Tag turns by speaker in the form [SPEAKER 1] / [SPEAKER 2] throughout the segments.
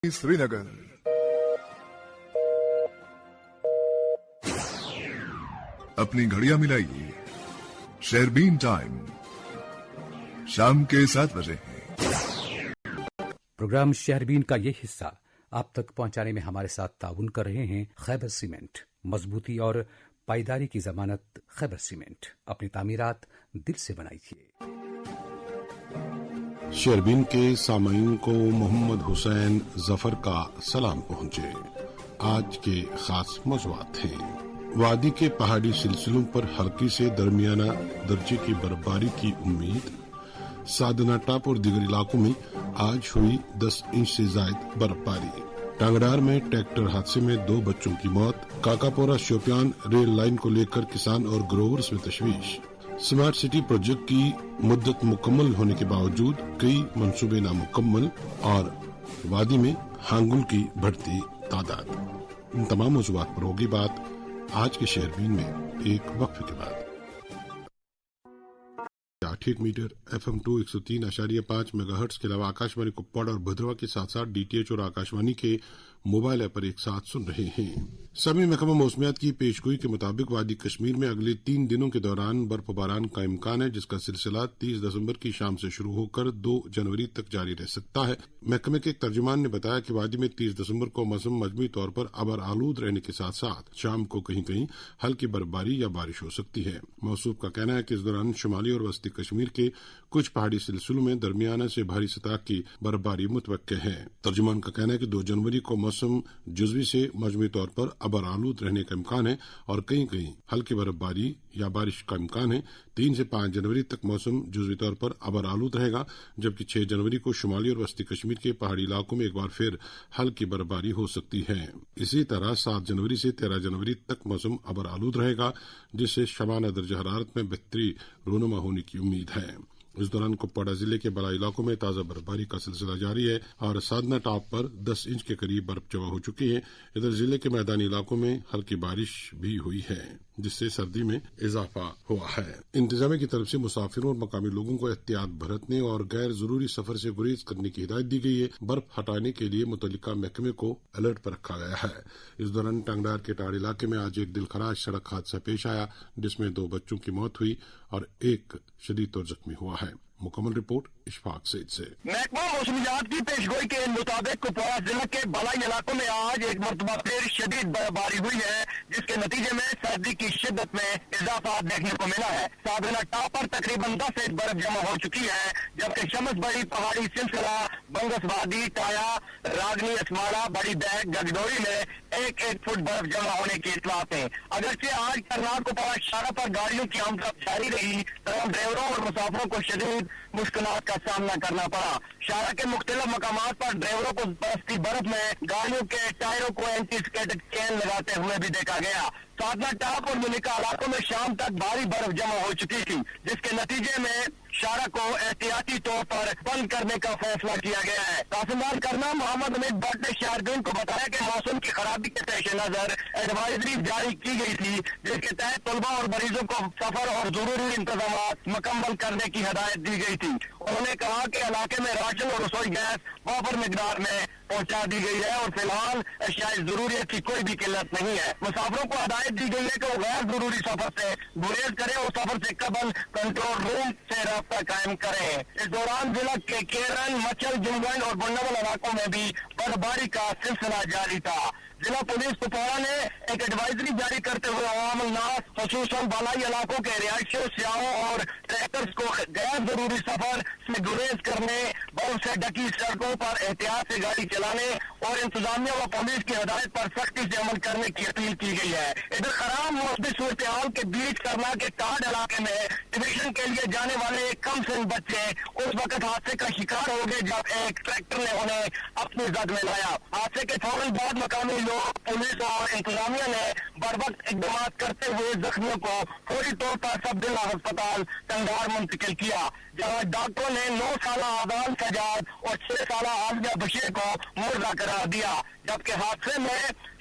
[SPEAKER 1] श्रीनगर। अपनी घड़ियां मिलाइए, शेरबीन टाइम शाम के 7 बजे है।
[SPEAKER 2] प्रोग्राम शेरबीन का ये हिस्सा आप तक पहुंचाने में हमारे साथ ताउन कर रहे हैं खैबर सीमेंट। मजबूती और पायदारी की जमानत खैबर सीमेंट। अपनी तामीरात दिल से बनाइए।
[SPEAKER 3] शेरबीन के सामाईन को मोहम्मद हुसैन जफर का सलाम पहुंचे। आज के खास मौज़ूआत हैं। वादी के पहाड़ी सिलसिलों पर हल्की से दरमियाना दर्जे की बर्फबारी की उम्मीद। साधना टॉप और दीगर इलाकों में आज हुई 10 इंच से जायद बर्फबारी। टांगडार में ट्रैक्टर हादसे में 2 बच्चों की मौत। काकापोरा शोपियान रेल लाइन को लेकर किसान और ग्रोवर्स में तशवीश। स्मार्ट सिटी प्रोजेक्ट की मुद्दत मुकम्मल होने के बावजूद कई मंसूबे नामुकम्मल और वादी में हांगुल की बढ़ती तादाद। इन तमाम मौज़ूआत पर होगी बात आज के शेरबीन में एक वक्फे के बाद। 8 मीटर FM 2 103.5 मेगाहर्ट्ज के अलावा आकाशवाणी को पॉड और भद्रवा के साथ साथ DTH और आकाशवाणी के मोबाइल ऐप पर एक साथ सुन रहे हैं। समी महकमा मौसमियात की पेशगोई के मुताबिक वादी कश्मीर में अगले 3 दिनों के दौरान बर्फबारान का इम्कान है, जिसका सिलसिला 30 दिसंबर की शाम से शुरू होकर 2 जनवरी तक जारी रह सकता है। महकमे के एक तर्जुमान ने बताया कि वादी में 30 दिसंबर को मौसम मजमूई तौर पर अबर आलूद रहने के साथ साथ शाम को कहीं कहीं हल्की बर्फबारी या बारिश हो सकती है। मौसूफ का कहना है कि इस दौरान शुमाली और वस्ती कश्मीर के कुछ पहाड़ी सिलसिलों में दरमियाना से भारी सतह की बर्फबारी मुतवक्के है। तर्जुमान का कहना है कि 2 जनवरी को मौसम जुज़वी से मजमूई तौर पर अबर आलूद रहने का इम्कान है और कहीं कहीं हल्की बर्फबारी या बारिश का इम्कान है। 3 से 5 जनवरी तक मौसम जुज़वी तौर पर अबर आलूद रहेगा, जबकि 6 जनवरी को शुमाली और वस्ती कश्मीर के पहाड़ी इलाकों में एक बार फिर हल्की बर्फबारी हो सकती है। इसी तरह 7 जनवरी से 13 जनवरी तक मौसम अबर आलूद रहेगा, जिससे शबाना दर्जा हरारत में बेहतरी रूनुमा होने की उम्मीद है। इस दौरान कुपवाड़ा जिले के बड़ा इलाकों में ताज़ा बर्फबारी का सिलसिला जारी है और साधना टॉप पर 10 इंच के करीब बर्फ जमा हो चुकी है। इधर जिले के मैदानी इलाकों में हल्की बारिश भी हुई है, जिससे सर्दी में इजाफा हुआ है। इंतजामिया की तरफ से मुसाफिरों और मकामी लोगों को एहतियात बरतने और गैर जरूरी सफर से गुरेज करने की हिदायत दी गई है। बर्फ हटाने के लिए मुतल्लिका महकमे को अलर्ट पर रखा गया है। इस दौरान टांगडार के टाड़ इलाके में आज एक दिलखराज सड़क हादसा पेश आया, जिसमें 2 बच्चों की मौत हुई और एक शदीद तौर जख्मी हुआ है। मुकम्मल रिपोर्ट इशफाक सईद से।
[SPEAKER 4] महकमा मौसमियात की पेशगोई के मुताबिक कुपवाड़ा जिले के बलाई इलाकों में आज एक मरतबा फिर शदीद बर्फबारी हुई है, जिसके नतीजे में सर्दी की शिद्दत में इजाफा देखने को मिला है। साधना टॉप पर तकरीबन 10 इंच बर्फ जमा हो चुकी है, जबकि शमस बड़ी पहाड़ी सिलसिला बंगस वादी टाया रागनी असमाड़ा बड़ी बैग गगडोरी में 1-1 फुट बर्फ जमा होने की इतलात है। अगरचे आज करनाल कुपवाड़ा शारा पर गाड़ियों की आमद जारी रही, तमाम ड्राइवरों और मुसाफिरों को शदीद मुश्किलात का सामना करना पड़ा। शारा के मुख्तलिफ मकामात पर ड्राइवरों को बरसती बर्फ में गाड़ियों के टायरों को एंटी स्केटिक चेन लगाते हुए भी देखा गया। साधना टॉप और मुनिका इलाकों में शाम तक भारी बर्फ जमा हो चुकी थी, जिसके नतीजे में शारा को एहतियाती तौर पर बंद करने का फैसला किया गया है। तहसीलदार करना मोहम्मद अमीद भट्ट ने शारगुन को बताया कि मौसम की खराबी के पेश नजर एडवाइजरी जारी की गई थी, जिसके तहत तलबा और मरीजों को सफर और जरूरी इंतजाम मुकम्मल करने की हिदायत दी गई थी। उन्होंने कहा कि इलाके में राशन और रसोई गैस वाफर मिकदार में पहुंचा दी गई है और फिलहाल अशियाए जरूरियत की कोई भी किल्लत नहीं है। मुसाफिरों को हिदायत दी गई है कि वो गैर जरूरी सफर से गुरेज करें और सफर से कबल कंट्रोल रूम से रास्ता कायम करें। इस दौरान जिला के केरन, मचल, जुमगंज और बंडावल इलाकों में भी बर्फबारी का सिलसिला जारी था। जिला पुलिस कुपवाड़ा ने एक एडवाइजरी जारी करते हुए अवाम नास खसूसन बालाई इलाकों के रिहायशियों, सियाहों और ट्रैक्टर्स को गैर जरूरी सफर से गुरेज करने, बर्फ से ढकी सड़कों पर एहतियात से गाड़ी चलाने और इंतजामिया व पुलिस की हिदायत पर सख्ती से अमल करने की अपील की गई है। इधर खराब मौसमी सूरत हाल के बीच करना के टाड इलाके में डिवीजन के लिए जाने वाले कम से बच्चे उस वक्त हादसे का शिकार हो गए जब एक ट्रैक्टर ने उन्हें अपनी जद में लाया। हादसे के फौरन बाद मकामी लोग, पुलिस और इंतजामिया ने बर्वक्त इकदाम करते हुए जख्मियों को फौरी तौर पर सब जिला अस्पताल कंधार मुंतकिल किया, जहां डॉक्टरों ने 9 साल आजाद सजाद और 6 साल आलिया बशीर को मुर्दा करार दिया, जबकि हादसे में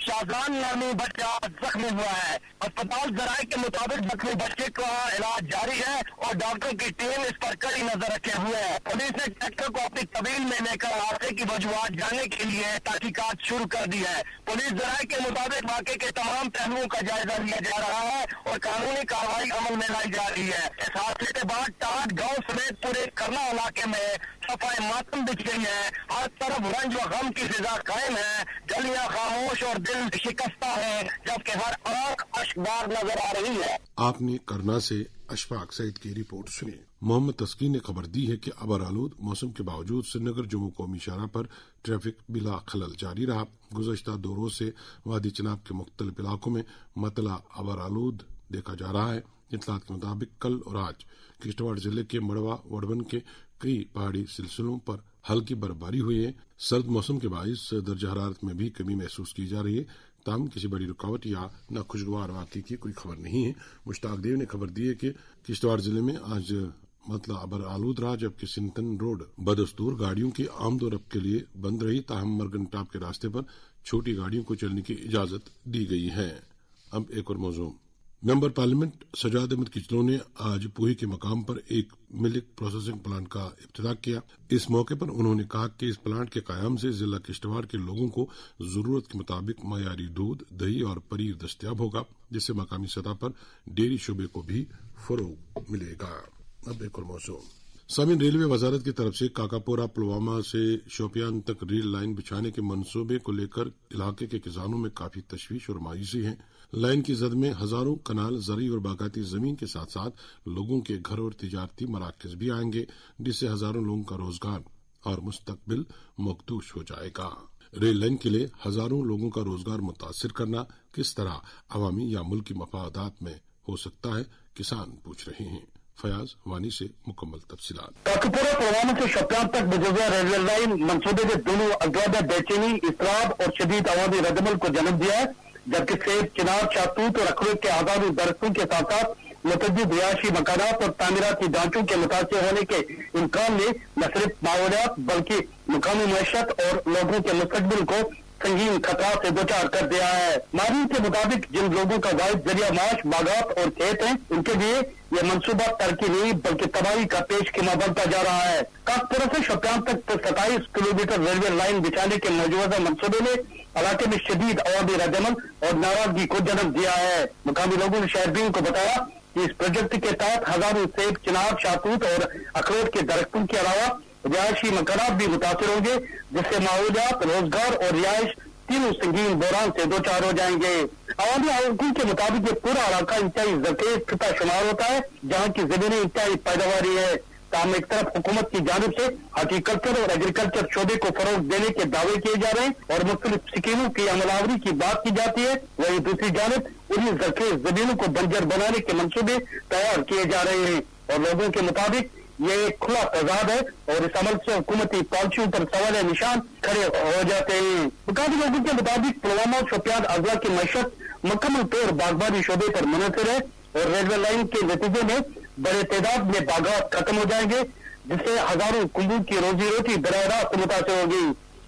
[SPEAKER 4] शाहजान नामी बच्चा जख्मी हुआ है। अस्पताल जराये के मुताबिक जख्मी बच्चे का इलाज जारी है और डॉक्टर की टीम इस पर कड़ी नजर रखे हुए है। पुलिस ने ट्रैक्टर को अपनी तवील में लेकर हादसे की वजूहात जानने के लिए तहकीकात शुरू कर दी है। पुलिस जराये के मुताबिक वाकई के तमाम पहलुओं का जायजा लिया जा रहा है और कानूनी कार्रवाई अमल में लाई जा रही है। इस हादसे के बाद टाट गांव समेत पूरे करना इलाके में सफाई मातम बिछ गई है। हर तरफ रंज व गम की फिजा कायम है। गलियां खामोश और दिल शिकस्ता है, जबकि हर आंख अश्कबार नजर आ रही है।
[SPEAKER 3] आपने करना से अशफाक सईद की रिपोर्ट सुनी। मोहम्मद तस्कीन ने खबर दी है कि अबर आलूद मौसम के बावजूद श्रीनगर जम्मू कौमी शाहरा पर ट्रैफिक बिला खलल जारी रहा। गुज़श्ता 2 रोज से वादी चिनाब के मुख्तलिफ इलाकों में मतला अबर आलूद देखा जा रहा है। इतलात के मुताबिक कल और आज किश्तवाड़ जिले के मड़वा वड़वन के कई पहाड़ी सिलसिलों पर हल्की बर्फबारी हुई है। सर्द मौसम के बायस दर्जा हरारत में भी कमी महसूस की जा रही है। ताहम किसी बड़ी रुकावट या नाखुशगवार वाक़े की कोई खबर नहीं है। मुश्ताक देव ने खबर दी है कि किश्तवाड़ जिले में आज मतला अबर आलूद रहा, जबकि सिंतन रोड बदस्तूर गाड़ियों की आमदोरफ्त के लिए बंद रही। ताहम मरगन टाप के रास्ते पर छोटी गाड़ियों को चलने की इजाजत दी गई है। अब एक और मौजूद। मेंबर पार्लियामेंट सजाद अहमद किचलो ने आज पूही के मकाम पर एक मिल्क प्रोसेसिंग प्लांट का इफ्तिताह किया। इस मौके पर उन्होंने कहा कि इस प्लांट के कायम से जिला किश्तवाड़ के लोगों को जरूरत के मुताबिक मयारी दूध, दही और पनीर दस्तयाब होगा, जिससे मकामी सतह पर डेयरी शोबे को भी फरोग मिलेगा। अब एक और मौजूद। सामीन, रेलवे वजारत की तरफ से काकापोरा पुलवामा से शोपियान तक रेल लाइन बिछाने के मंसूबे को लेकर इलाके के किसानों में काफी तशवीश और मायूसी है। लाइन की जद में हजारों कनाल, जरी और बागायती जमीन के साथ साथ लोगों के घर और तिजारती मराकज भी आएंगे, जिससे हजारों लोगों का रोजगार और मुस्तकबिल मखदूश हो जाएगा। रेल लाइन के लिए हजारों लोगों का रोजगार मुतासिर करना किस तरह अवामी या मुल्की मफादात में हो सकता है, किसान पूछ रहे हैं। फयाज वानी से मुकम्मल तफसीलात।
[SPEAKER 4] काकपुरा पुलवामा से शोपियान तक मुजव्जा रेलवे लाइन मंसूबे के दोनों अजवादा बेचैनी, इसराब और शदीद अवामी रद्दमल को जन्म दिया है, जबकि सेब, चिनार, शाहतूत और अखरोट के आदाद दरख्तों के साथ साथ मुतअद्दिद रिहायशी मकानात और तामीराती ढांचों के मुतासिर होने के इम्कान ने न सिर्फ माहौलियात बल्कि मुकामी मैशत और लोगों के मुस्तकबिल को संगीन खतरा से दोचार कर दिया है। माहिरीन के मुताबिक जिन लोगों का वाहिद जरिया माश बागात और खेत है, उनके लिए ये मंसूबा तरक्की नहीं बल्कि तबाही का पेश कीमा बनता जा रहा है। काकपुरा से शोपियान तक 27 किलोमीटर रेलवे लाइन बिछाने के मौजूदा मंसूबे ने इलाके में शदीद अवामी रद्दमल और नाराजगी को जन्म दिया है। मुकामी लोगों ने शहरबीन को बताया कि इस प्रोजेक्ट के तहत हजारों सेब, चिनार, शाहतूत और अखरोट के दरख्तों के अलावा रिहायशी मकानात भी मुतासिर होंगे, जिससे माहौलियात, रोजगार और रिहायश तीनों संगीन बहरान से दो चार हो जाएंगे। अवामी हकूक के मुताबिक ये पूरा इलाका इंतहाई ज़रख़ेज़ खिता शुमार होता है, जहाँ की जमीनें इंतहाई पैदावारी है। ताहम एक तरफ हुकूमत की जानिब से हॉर्टिकल्चर और एग्रीकल्चर शोबे को फरोग देने के दावे किए जा रहे हैं और मुख्तलिफ स्कीमों की अमलावरी की बात की जाती है, वहीं दूसरी जानिब उन्हीं ज़रख़ेज़ जमीनों को बंजर बनाने के मंसूबे तैयार किए जा रहे हैं और लोगों के मुताबिक ये एक खुला तजाद है और इस अमल से हुकूमती पॉलिसियों पर सवाल निशान खड़े हो जाते हैं। मुकामी लोगों के मुताबिक पुलवामा और शोपियान अजला की मैशत मुकम्मल तौर बागबानी शोबे पर मुनहसर है और रेलवे लाइन के नतीजे में बड़े तादाद में बागात खत्म हो जाएंगे, जिससे हजारों कुंबों की रोजी रोटी बराह रास्त मुतासर होगी।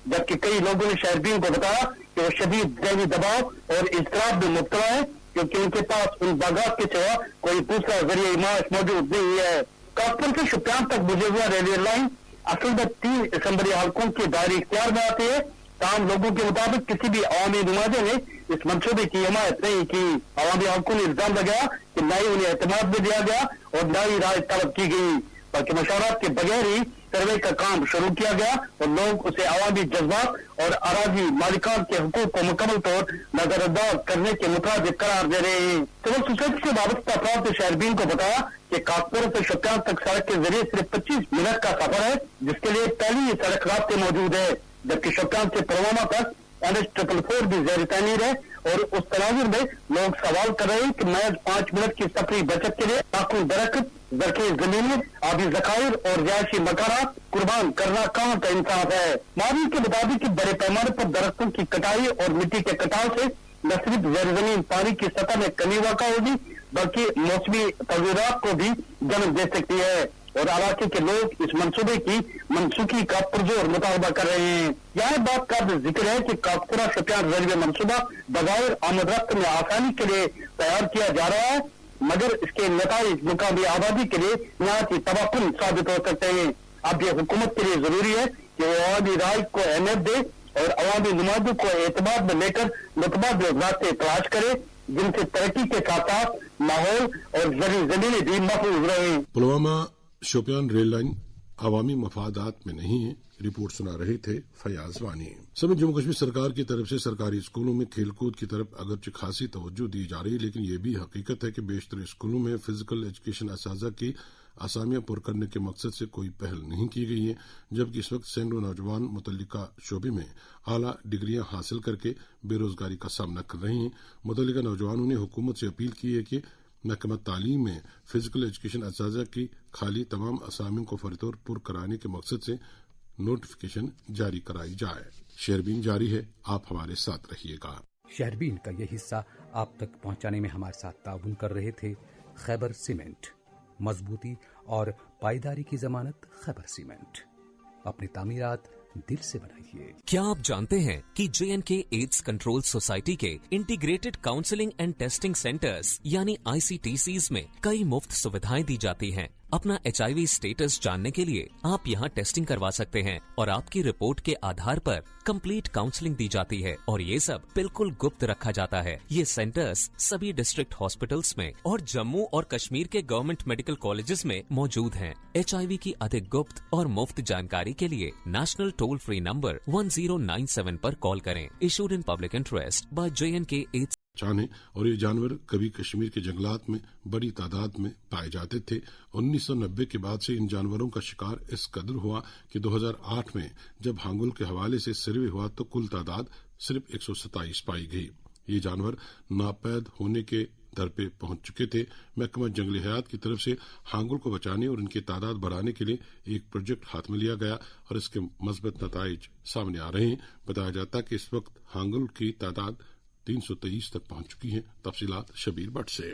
[SPEAKER 4] जबकि कई लोगों ने शहरबीन को बताया कि वो शदीद ज़हनी दबाव और इज़्तिराब में मुब्तला है, क्योंकि उनके पास उन बागात के सिवा कोई दूसरा जरिए माश मौजूद नहीं है। काकपुर से शोपियान तक मुजव्जा रेलवे लाइन असल में 3 असम्बली हल्कों के दायरे इख्तियार में आती है। ताहम लोगों के मुताबिक किसी भी अवामी नुमाइंदे ने इस मंसूबे की हिमायत नहीं की। अवामी हल्कों ने इल्जाम लगाया कि न ही उन्हें एतमाद में दिया गया और न ही राय तलब की गई, बल्कि मशवरात के बगैर ही सर्वे का काम शुरू किया गया और लोग उसे अवामी जज्बात और अराजी मालिकान के हुकूक को मुकम्मल तौर नजरअंदाज करने के मुताबिक करार दे रहे हैं। सिविल सोसाइटी से वाबस्ता अफराद ने शहरबीन को बताया कि काकपुर से शोपियान तक सड़क के जरिए सिर्फ 25 मिनट का सफर है, जिसके लिए पहली सड़क रास्ते मौजूद है, जबकि शोपियान से पुलवामा तक NH444 भी ज़ेर तमीर है और उस तनाजुर में लोग सवाल कर रहे हैं कि महज 5 मिनट की सफरी बचत के लिए लाखों दरख्त, ज़रख़ेज़ ज़मीनें, आबी ज़खायर और रिहायशी मकानात कुर्बान करना कहाँ का इंसाफ है। माहिरीन के मुताबिक बड़े पैमाने पर दरख्तों की कटाई और मिट्टी के कटाव से न सिर्फ ज़ेर ज़मीन पानी की सतह में कमी वाक़ा होगी, बल्कि मौसमी तग़य्युरात को भी जन्म दे सकती है। और इलाके के लोग इस मंसूबे की मनसूखी का पुरजोर मुतालबा कर रहे हैं। यहाँ बात का जिक्र है कि काकपुरा शोपियान रेलवे मंसूबा बगैर आमद रफ्त में आसानी के लिए तैयार किया जा रहा है, मगर इसके नताइज मुकामी आबादी के लिए नहायत तबाकुन साबित हो सकते हैं। अब ये हुकूमत के लिए जरूरी है कि वो अवामी राय को अहमियत दे और अवामी नुमाइंदों को एतमाद में लेकर मुतबादिल रास्ते तलाश करे, जिनसे तरक्की के साथ साथ माहौल और जमीनें भी महफूज रहे।
[SPEAKER 3] पुलवामा शोपियान रेल लाइन अवामी मफादात में नहीं है। रिपोर्ट सुना रहे थे फयाज वानी। समेत जम्मू कश्मीर सरकार की तरफ से सरकारी स्कूलों में खेलकूद की तरफ अगरचे खासी तवज्जो दी जा रही है, लेकिन यह भी हकीकत है कि बेशतर स्कूलों में फिजिकल एजुकेशन असाजा की आसामियां पुर करने के मकसद से कोई पहल नहीं की गई है, जबकि इस वक्त सैकड़ों नौजवान मुतल्लिका शोबे में आला डिग्रियां हासिल करके बेरोजगारी का सामना कर रहे हैं। मुतल्लिका नौजवानों ने हुकूमत से अपील की है कि महकमा तालीम में फिजिकल एजुकेशन असाजा की खाली तमाम असामियों को फौरतौर पुर कराने के मकसद से नोटिफिकेशन जारी कराई जाए। शेरबीन जारी है, आप हमारे साथ रहिएगा।
[SPEAKER 2] शेरबीन का ये हिस्सा आप तक पहुंचाने में हमारे साथ ताउन कर रहे थे खैबर सीमेंट। मजबूती और पायदारी की जमानत खैबर सीमेंट। अपनी तामीरात दिल से बनाइए।
[SPEAKER 5] क्या आप जानते हैं कि J&K एड्स कंट्रोल सोसाइटी के integrated counselling and testing centres यानी ICTCs में कई मुफ्त सुविधाएं दी जाती हैं। अपना HIV स्टेटस जानने के लिए आप यहाँ टेस्टिंग करवा सकते हैं और आपकी रिपोर्ट के आधार पर कंप्लीट काउंसलिंग दी जाती है और ये सब बिल्कुल गुप्त रखा जाता है। ये सेंटर्स सभी डिस्ट्रिक्ट हॉस्पिटल्स में और जम्मू और कश्मीर के गवर्नमेंट मेडिकल कॉलेजेस में मौजूद हैं। HIV की अधिक गुप्त और मुफ्त जानकारी के लिए नेशनल टोल फ्री नंबर 1097 पर कॉल करें। Issued in public interest by J&K ads.
[SPEAKER 3] चाने और ये जानवर कभी कश्मीर के जंगलात में बड़ी तादाद में पाए जाते थे। 1990 के बाद से इन जानवरों का शिकार इस कदर हुआ कि 2008 में जब हांगुल के हवाले से सर्वे हुआ तो कुल तादाद सिर्फ 127 पाई गई। ये जानवर नापैद होने के दर पे पहुंच चुके थे। महकमा जंगली हयात की तरफ से हांगुल को बचाने और इनकी तादाद बढ़ाने के लिए एक प्रोजेक्ट हाथ में लिया गया और इसके मजबूत नताइज सामने आ रहे हैं। बताया जाता है कि इस वक्त हांगुल की तादाद 323 तक पहुंच चुकी है। तफसीलात शबीर भट्ट से।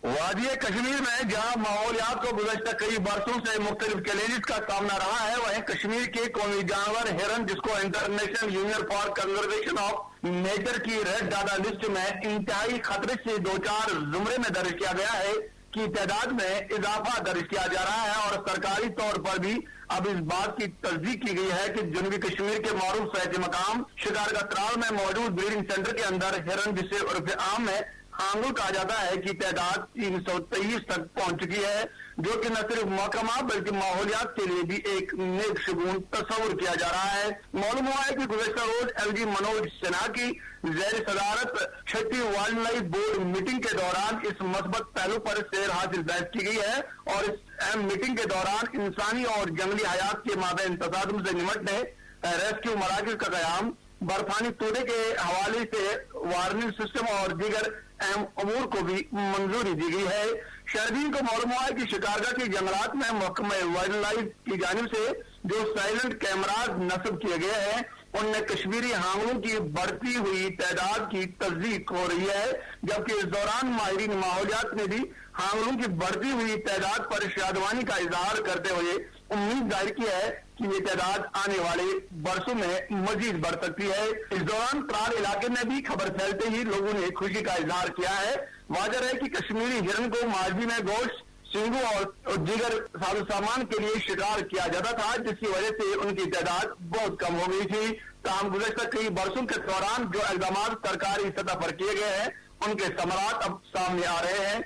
[SPEAKER 4] वादी कश्मीर में जहां माहौलियात को गुज़श्ता कई बरसों से मुख्तलिफ चैलेंजेस का सामना रहा है, वहीं कश्मीर के कौमी जानवर हिरन, जिसको international union for conservation of nature की रेड डाटा लिस्ट में इंतहाई खतरे से 2-4 जुमरे में दर्ज किया गया है की तादाद में इजाफा दर्ज किया जा रहा है और सरकारी तौर पर भी अब इस बात की तस्दीक की गई है कि जनूबी कश्मीर के मारूफ सैटी मकाम शिकार का त्राल में मौजूद ब्रीडिंग सेंटर के अंदर हिरन, जिसे उर्फ आम में हांगुल कहा जाता है, की तादाद 323 तक पहुंच चुकी है, जो कि न सिर्फ महकमा बल्कि माहौलियात के लिए भी एक नेक शगुन तस्वुर किया जा रहा है। मालूम हुआ है कि गुज़श्ता रोज LG मनोज सिन्हा की ज़ेर सदारत छठी वाइल्ड लाइफ बोर्ड मीटिंग के दौरान इस मस्बत पहलू पर सैर हासिल बहस की गई है और इस अहम मीटिंग के दौरान इंसानी और जंगली हयात के माबैन तसादुम से निमटने रेस्क्यू मराकज का कयाम, बर्फानी तोड़े के हवाले से वार्निंग सिस्टम और दीगर अहम अमूर को भी मंजूरी दी गई है। शहरीन को मालूम हुआ है कि शिकारगा के जंगलात में महकमा वाइल्ड लाइफ की जानिब से जो साइलेंट कैमराज नस्ब किए गए हैं, उनमें कश्मीरी हांगलों की बढ़ती हुई तादाद की तस्दीक हो रही है, जबकि इस दौरान माहिरीन माहौलियात ने भी हांगलों की बढ़ती हुई तादाद पर शादवानी का इजहार करते हुए उम्मीद जाहिर की है कि ये तादाद आने वाले बरसों में मजीद बढ़ सकती है। इस दौरान त्राल इलाके में भी खबर फैलते ही लोगों ने खुशी का इजहार किया है। वाज़ेह है कि कश्मीरी हिरन को माजी में गोश्त, सींगों और दीगर साजो सामान के लिए शिकार किया जाता था, जिसकी वजह से उनकी तादाद बहुत कम हो गई थी। ताहम गुज़श्ता कई बरसों के दौरान जो इक़दाम सरकारी सतह पर किए गए हैं, उनके समरात अब सामने आ रहे हैं।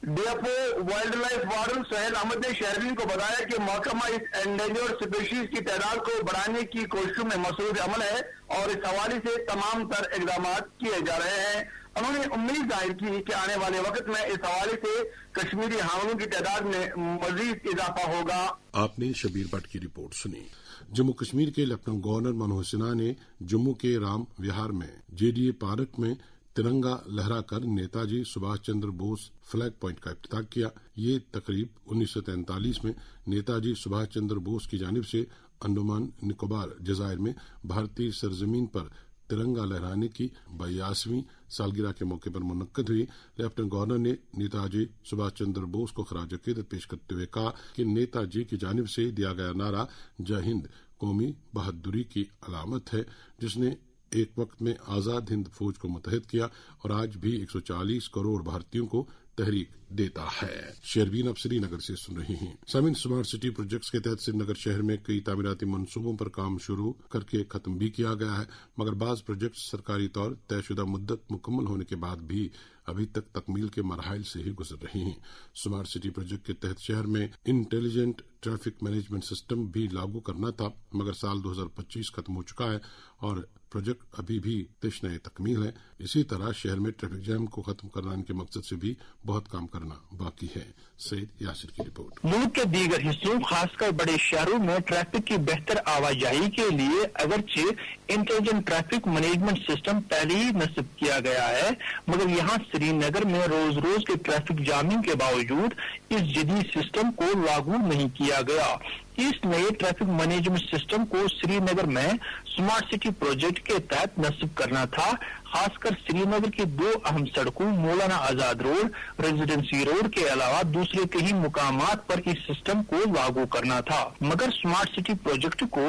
[SPEAKER 4] DFO wild life warden Sohail Ahmed ने शहरीन को बताया कि महकमा इस एंडेंजर्ड स्पीशीज की तादाद को बढ़ाने की कोशिशों में मसरूफ अमल है और इस हवाले से तमाम तर इक़दाम किए जा रहे हैं। उन्होंने उम्मीद जाहिर की कि आने वाले वक्त में इस हवाले से कश्मीरी हामलों की तादाद में मजीद इजाफा होगा।
[SPEAKER 3] आपने शबीर भट्ट की रिपोर्ट सुनी। जम्मू कश्मीर के लेफ्टिनेंट गवर्नर मनोज सिन्हा ने जम्मू के राम विहार में JDA पार्क में तिरंगा लहराकर नेताजी सुभाष चंद्र बोस फ्लैग पॉइंट का इफ्तिताह किया। ये तकरीब 1943 में नेताजी सुभाष चंद्र बोस की जानिब से अंडमान निकोबार जजायर में भारतीय सरजमीन पर तिरंगा लहराने की 82वीं सालगिरह के मौके पर मुनक्कद हुई। लेफ्टिनेंट गवर्नर ने नेताजी सुभाष चंद्र बोस को खराज अकीदत पेश करते हुए कहा कि नेताजी की जानिब से दिया गया नारा जय हिंद कौमी बहादुरी की अलामत है, जिसने एक वक्त में आजाद हिंद फौज को मुतहद किया और आज भी 140 करोड़ भारतीयों को तहरीक देता है। शेरबीन अब श्रीनगर से सुन रही हैं। सामिन, स्मार्ट सिटी प्रोजेक्ट्स के तहत श्रीनगर शहर में कई तामीराती मंसूबों पर काम शुरू करके खत्म भी किया गया है, मगर बाज प्रोजेक्ट सरकारी तौर तयशुदा मुद्दत मुकम्मल होने के बाद भी अभी तक तकमील के मराहिल से ही गुजर रही हैं। स्मार्ट सिटी प्रोजेक्ट के तहत शहर में इंटेलिजेंट ट्रैफिक मैनेजमेंट सिस्टम भी लागू करना था, मगर साल 2025 खत्म हो चुका है और प्रोजेक्ट अभी भी तशनाए तकमील है। इसी तरह शहर में ट्रैफिक जैम को खत्म कराने के मकसद से भी बहुत काम करना बाकी है। सईद यासिर की रिपोर्ट।
[SPEAKER 4] मुल्क के दीगर हिस्सों खासकर बड़े शहरों में ट्रैफिक की बेहतर आवाजाही के लिए अगरचे इंटेलिजेंट ट्रैफिक मैनेजमेंट सिस्टम पहले ही नस्ब किया गया है, मगर यहाँ श्रीनगर में रोज रोज के ट्रैफिक जामिंग के बावजूद इस जदीद सिस्टम को लागू नहीं किया गया। इस नए ट्रैफिक मैनेजमेंट सिस्टम को श्रीनगर में स्मार्ट सिटी प्रोजेक्ट के तहत नस्ब करना था। खासकर श्रीनगर की 2 अहम सड़कों Maulana Azad road, residency road के अलावा दूसरे कई मुकामात पर इस सिस्टम को लागू करना था, मगर स्मार्ट सिटी प्रोजेक्ट को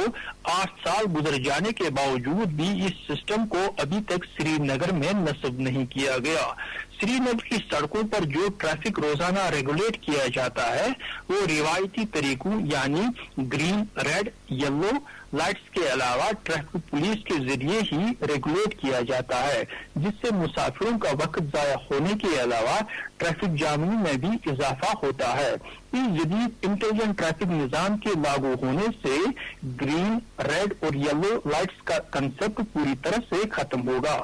[SPEAKER 4] 8 साल गुजर जाने के बावजूद भी इस सिस्टम को अभी तक श्रीनगर में नस्ब नहीं किया गया। श्रीनगर की सड़कों पर जो ट्रैफिक रोजाना रेगुलेट किया जाता है वो रिवायती तरीकों यानी ग्रीन, रेड, येलो लाइट्स के अलावा ट्रैफिक पुलिस के जरिए ही रेगुलेट किया जाता है, जिससे मुसाफिरों का वक्त जाया होने के अलावा ट्रैफिक जामिंग में भी इजाफा होता है। इस जदीद इंटेलिजेंट ट्रैफिक निजाम के लागू होने से ग्रीन, रेड और येलो लाइट्स का कंसेप्ट पूरी तरह से खत्म होगा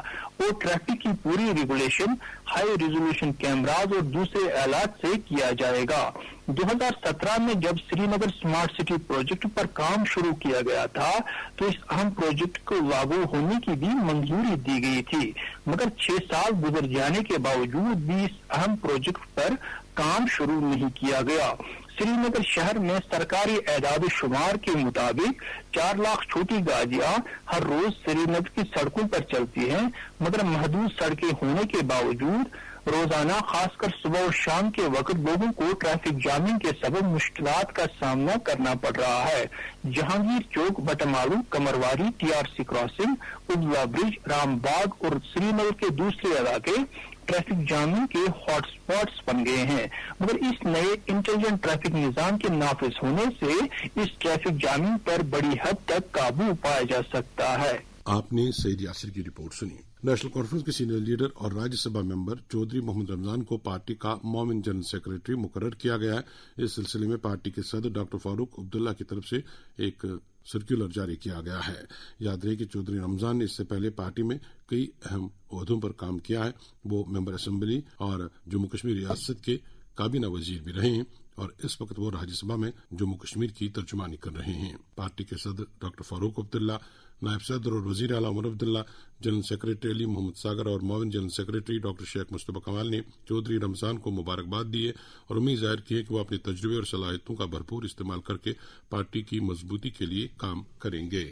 [SPEAKER 4] और ट्रैफिक की पूरी रेगुलेशन हाई रेजोल्यूशन कैमराज और दूसरे आलात से किया जाएगा। 2017 में जब श्रीनगर स्मार्ट सिटी प्रोजेक्ट पर काम शुरू किया गया था तो इस अहम प्रोजेक्ट को लागू होने की भी मंजूरी दी गई थी, मगर 6 साल गुजर जाने के बावजूद भी इस अहम प्रोजेक्ट पर काम शुरू नहीं किया गया। श्रीनगर शहर में सरकारी एदाद शुमार के मुताबिक 4 लाख छोटी गाड़ियां हर रोज श्रीनगर की सड़कों पर चलती हैं, मगर महदूद सड़कें होने के बावजूद रोजाना खासकर सुबह और शाम के वक्त लोगों को ट्रैफिक जामिंग के सबब मुश्किलात का सामना करना पड़ रहा है। जहांगीर चौक, बटमालू, कमरवारी, टीआरसी क्रॉसिंग, उजला ब्रिज, रामबाग और श्रीनगर के दूसरे इलाके ट्रैफिक जामिंग के हॉटस्पॉट्स बन गए हैं, मगर इस नए इंटेलिजेंट ट्रैफिक निजाम के नाफिज होने से इस ट्रैफिक जामिंग पर बड़ी हद तक काबू पाया जा सकता है।
[SPEAKER 3] आपने सईद यासिर की रिपोर्ट सुनी। नेशनल कॉन्फ्रेंस के सीनियर लीडर और राज्यसभा मेंबर चौधरी मोहम्मद रमजान को पार्टी का मोमिन जनरल सेक्रेटरी मुकर्रर किया गया है। इस सिलसिले में पार्टी के सदर डॉक्टर फारूक अब्दुल्ला की तरफ से एक सर्कुलर जारी किया गया है। याद रहे कि चौधरी रमजान ने इससे पहले पार्टी में कई अहम ओहदों पर काम किया है। वो मेंबर असेंबली और जम्मू कश्मीर रियासत के काबीना वजीर भी रहे हैं और इस वक्त वो राज्यसभा में जम्मू कश्मीर की तर्जुमानी कर रहे हैं। पार्टी के सदर डॉक्टर फारूक अब्दुल्ला, नायब सदर और वजीर आला उमर अब्दुल्ला, जनरल सेक्रेटरी अली मोहम्मद सागर और मोमिन general secretary doctor Sheikh Mustafa Kamal ने चौधरी रमजान को मुबारकबाद दी है और उम्मीद जाहिर की है कि वो अपने तजुर्बे और सलाहियतों का भरपूर इस्तेमाल करके पार्टी की मजबूती के लिए काम करेंगे।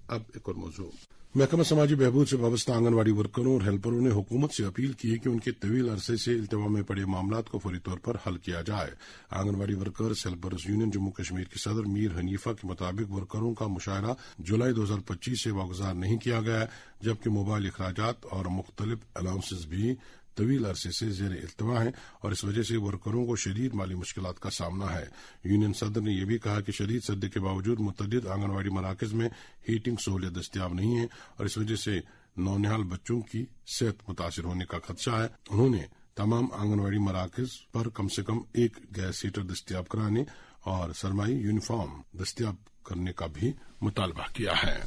[SPEAKER 3] अब एक और मौजूद। महकमा समाजी बहबूद से वाबस्ता आंगनबाड़ी वर्करों और हेल्परों ने हुकूमत से अपील की है कि उनके तवील अरसे से इल्तिवा में पड़े मामलात को फौरी तौर पर हल किया जाए। Anganwadi workers helpers union Jammu Kashmir के सदर मीर हनीफा के मुताबिक वर्करों का मुशायरा जुलाई 2025 से वागुजार नहीं किया गया है, जबकि मोबाइल अखराजात और मुख्तलिफ अलाउंसेस भी तवील अरसे से जेर इल्तिवा है और इस वजह से वर्करों को शदीद माली मुश्किलात का सामना है। यूनियन सदर ने यह भी कहा कि शदीद सर्दी के बावजूद मुतअद्दिद आंगनबाड़ी मराकज में हीटिंग सहूलियत दस्तियाब नहीं है और इस वजह से नौनिहाल बच्चों की सेहत मुतासिर होने का खदशा है। उन्होंने तमाम आंगनबाड़ी मराकज पर कम से कम एक गैस हीटर दस्तियाब कराने और सरमाई यूनिफॉर्म दस्तियाब करने का भी मुतालबा किया है।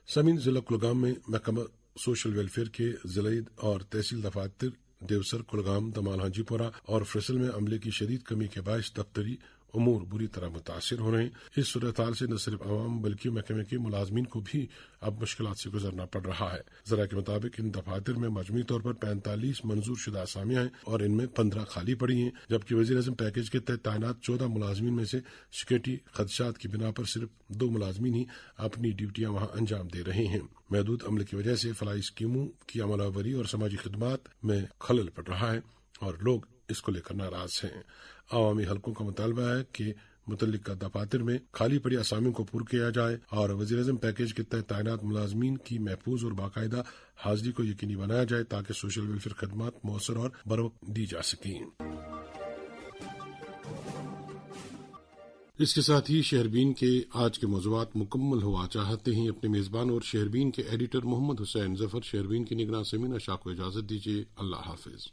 [SPEAKER 3] समीन जिला कुलगाम में महकमा सोशल वेलफेयर के जिला और तहसील दफातर देवसर, कुलगाम, दमाल हाजीपुरा और फैसल में अमले की शदीद कमी के बायस दफ्तरी امور बुरी तरह मुतासिर हो रहे हैं। इस सूरत हाल से न सिर्फ आवाम बल्कि महकमे के मुलाजमीन को भी अब मुश्किलात से गुजरना पड़ रहा है। जरा के मुताबिक इन दफातर में मजमूई तौर पर 45 मंजूर शुदा असामियां हैं और इनमें 15 खाली पड़ी हैं, जबकि वज़ीर-ए-आज़म पैकेज के तहत तैनात 14 मुलाजमीन में से सिक्योरिटी खदशात की बिना पर सिर्फ 2 मुलाजमीन ही अपनी ड्यूटियां वहां अंजाम दे रहे हैं। महदूद अमले की वजह से फलाई स्कीमों की अमलावरी और समाजी खिदमात में खलल पड़ रहा है और लोग इसको लेकर नाराज हैं। अवामी हलकों का मुतालबा है कि मुतल्लिका दफातर में खाली पड़ी असामियों को पूरा किया जाए और वज़ीर-ए-आज़म पैकेज के तहत तैनात मुलाजमीन की महफूज और बाकायदा हाजिरी को यकीनी बनाया जाए ताकि सोशल वेलफेयर खदमात मौसर और बरवक्त दी जा सकें। इसके साथ ही शहरबीन के आज के मौज़ूआत मुकम्मल हुआ चाहते हैं। अपने मेज़बान और शहरबीन के एडिटर मोहम्मद हुसैन जफर शहरबीन की निगरान समीना शाह को इजाज़त दीजिए। अल्लाह हाफिज।